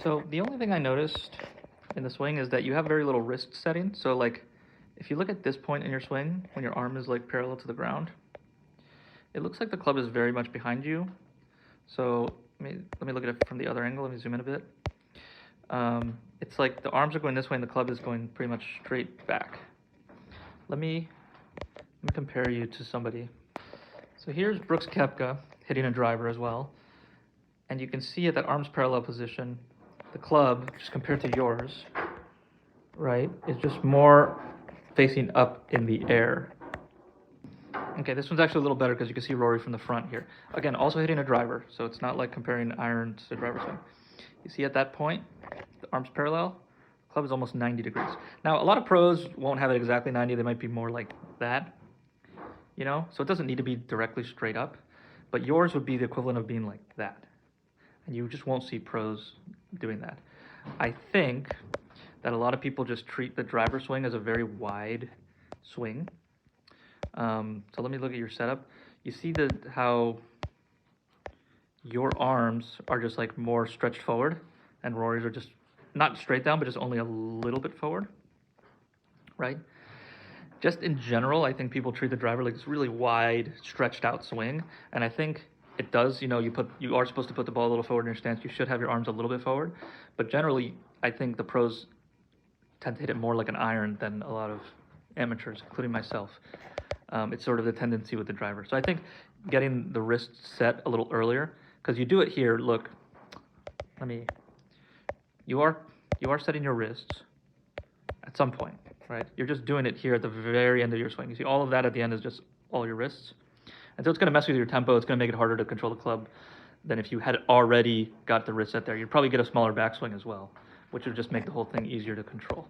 So the only thing I noticed in the swing is that you have very little wrist setting. So like, if you look at this point in your swing, when your arm is like parallel to the ground, it looks like the club is very much behind you. So let me look at it from the other angle. Let me zoom in a bit. It's like the arms are going this way and the club is going pretty much straight back. Let me compare you to somebody. So here's Brooks Koepka hitting a driver as well. And you can see at that arms parallel position, the club, just compared to yours, right, is just more facing up in the air. Okay, this one's actually a little better because you can see Rory from the front here. Again, also hitting a driver, so it's not like comparing iron to driver swing. You see at that point, the arms parallel, club is almost 90 degrees. Now, a lot of pros won't have it exactly 90. They might be more like that, you know? So it doesn't need to be directly straight up, but yours would be the equivalent of being like that. And you just won't see pros doing that. I think that a lot of people just treat the driver swing as a very wide swing. So let me look at your setup. You see how your arms are just like more stretched forward, and Rory's are just not straight down, but just only a little bit forward, right? Just in general, I think people treat the driver like this really wide, stretched out swing, and I think it does. You know, you are supposed to put the ball a little forward in your stance. You should have your arms a little bit forward, but generally, I think the pros tend to hit it more like an iron than a lot of amateurs, including myself. It's sort of the tendency with the driver. So I think getting the wrist set a little earlier, because you do it here. Look, you are setting your wrists at some point, right? You're just doing it here at the very end of your swing. You see all of that at the end is just all your wrists. And so it's going to mess with your tempo. It's going to make it harder to control the club than if you had already got the wrist set there. You'd probably get a smaller backswing as well, which would just make the whole thing easier to control.